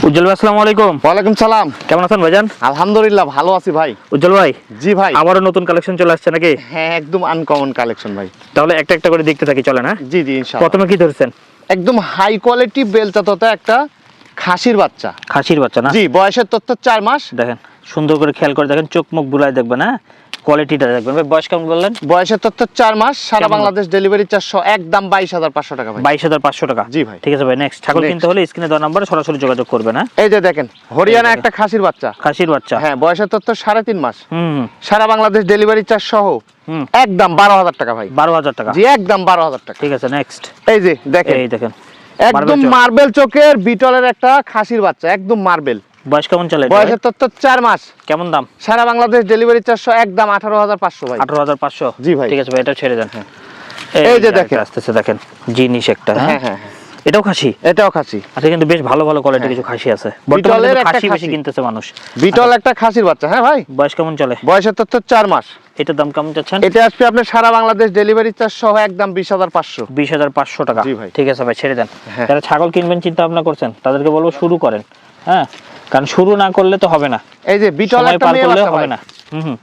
উজ্জ্বল ভাই, আসসালামু আলাইকুম। ওয়ালাইকুম সালাম। কেমন আছেন ভাইজান? আলহামদুলিল্লাহ ভালো আছি ভাই। উজ্জ্বল ভাই, জি ভাই। আবারও নতুন কালেকশন চলে আসছে নাকি? হ্যাঁ, একদম আনকমন কালেকশন ভাই। তাহলে একটা একটা করে দেখতে থাকি, চলে না? জি জি ইনশাআল্লাহ। প্রথমে কি ধরছেন? একদম হাই কোয়ালিটি বেলচাততা একটা খাসির বাচ্চা। খাসির বাচ্চা না? জি, বয়সের তথ্য 4 মাস। দেখেন, সুন্দর করে খেয়াল করে দেখেন, চোখ মুখ বুলায় দেখবেন, হ্যাঁ? কোয়ালিটিটা দেখবেন। ভাই বয়স কেমন বললেন? বয়সের তথ্য 4 মাস, সারা কেমন? বাংলাদেশ ডেলিভারি চার্জ একদম 22,500 টাকা ভাই। 22,500 টাকা। জি ভাই। ঠিক আছে ভাই, নেক্সট ছাগল Next. কিনতে হলে স্ক্রিনে দেওয়া নম্বরে সরাসরি যোগাযোগ করবেন, হ্যাঁ? এই যে দেখেন, হরিয়ানা এই যে একটা খাসির বাচ্চা। খাসির বাচ্চা। হ্যাঁ, বয়সের তথ্য 3.5 মাস। হুম সারা বাংলাদেশ ডেলিভারি চার্জ সহ হুম। একদম 12,000 টাকা ভাই। 12,000 টাকা। জি, একদম 12,000 টাকা। ঠিক আছে, নেক্সট। এই যে দেখেন, এই দেখেন, একদম চোখ। মার্বেল চোখের বিটলের একটা খাসির বাচ্চা, একদম মার্বেল। বয়স কেমন চলে এটা ভাই? বয়সের তথ্য 4 মাস। কেমন দাম? সারা বাংলাদেশ ডেলিভারি চার্জ একদম 18,500 ভাই। 18,500। জি ভাই। ঠিক আছে ভাই, এটা ছেড়ে দেন। এই যে দেখেন, আসতেছে দেখেন, জিনিস একটা, হ্যাঁ হ্যাঁ? হ্যাঁ হ্যাঁ, এটাও খাসি। এটাও খাসি। আচ্ছা, কিন্তু বেশ ভালো ভালো কোয়ালিটির হ্যাঁ। কিছু খাসি আছে। বর্তমানে বিটলের কিন্তু একটা খাসি বেশি খাসি। কিনতেছে মানুষ। বিটল একটা খাসির বাচ্চা, হ্যাঁ ভাই। বয়স কেমন চলে? বয়সের তথ্য 4 মাস। এটার দাম কেমন চাচ্ছেন? এটা আসবে আপনার সারা বাংলাদেশ ডেলিভারি চার্জ সহ একদম 20,500। 20,500 টাকা। জি ভাই। ঠিক আছে ভাই, ছেড়ে দেন। হ্যাঁ। যারা ছাগল কিনবেন চিন্তা ভাবনা করছেন, তাদেরকে বলবো শুরু করেন, হ্যাঁ? কারণ শুরু না করলে তো হবে না, এই যে বিটল সময় একটা পার মেয়ে করলে বাচ্চা হবে ভাই। না। হুম হুম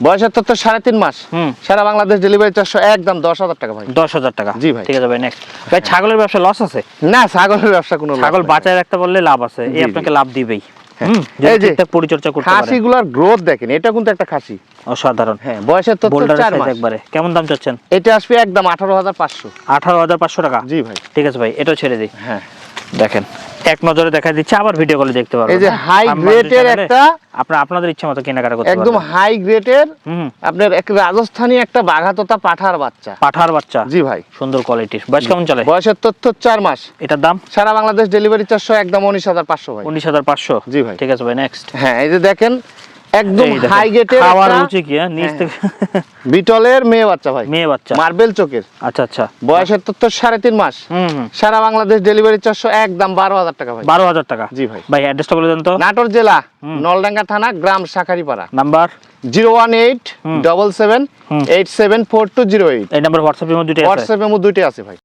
বয়সের তথ্য 3.5 মাস। হুম। সারা বাংলাদেশ ডেলিভারি চার্জ একদম 10,000 টাকা ভাই। 10,000 টাকা। জি ভাই। ঠিক আছে ভাই, নেক্সট। ভাই ছাগলের ব্যবসা লস আছে? না, ছাগলের ব্যবসা কোনো loss ছাগল নাই। বাঁচায় রাখতে বললে লাভ আছে, জি, এই জি। আপনাকে লাভ দিবেই। হ্যাঁ। হুম, এই যদি যে ঠিকঠাক পরিচর্যা করতে পারেন। খাসিগুলোর গ্রোথ দেখেন, এটা কিন্তু একটা খাসি। অসাধারণ। হ্যাঁ, বয়সের তথ্য বোল্ডার 4 সাইজ মাস। একবারে। কেমন দাম চাচ্ছেন? এটা আসবে একদম 18,500। 18,500 টাকা। জি ভাই। ঠিক আছে ভাই, এটাও ছেড়ে দিই। হ্যাঁ, দেখেন, এক নজরে দেখা দিচ্ছে, আবার ভিডিও কলে দেখতে পারবেন। এই যে হ্যাঁ? হাই আমাদের গ্রেডের চ্যানেলে একটা, আপনাদের ইচ্ছা মতো কেনাকাটা করতে একদম পারবেন। হাই গ্রেডের হুম, আপনার এক রাজস্থানী একটা বাঘাতোতা পাঠার বাচ্চা। পাঠার বাচ্চা। জি ভাই। সুন্দর কোয়ালিটির। বয়স কেমন চলে? বয়সের তথ্য 4 মাস। এটার দাম সারা বাংলাদেশ ডেলিভারি চার্জ একদম 19,500 ভাই। 19,500। জি ভাই। ঠিক আছে ভাই, নেক্সট। হ্যাঁ, এই যে দেখেন, একদম হাই গ্রেডের খাওয়ার একটা রুচি কি, হ্যাঁ? নিচ হ্যাঁ, থেকে বিটলের মেয়ে বাচ্চা ভাই। মেয়ে বাচ্চা। মার্বেল চোখের। আচ্ছা আচ্ছা। বয়সের তথ্য 3.5 মাস। হুম হুম। সারা বাংলাদেশ ডেলিভারি চার্জ একদম 12,000 টাকা ভাই। 12,000 টাকা। জি ভাই। ভাই অ্যাড্রেসটা বলে দেন তো। নাটোর জেলা, নলডাঙ্গা থানা, গ্রাম শাখারিপাড়া। নাম্বার 01877874208। এই নাম্বার হোয়াটসঅ্যাপের মধ্যে দুটোই আছে। হোয়াটসঅ্যাপে দুইটাই আছে ভাই।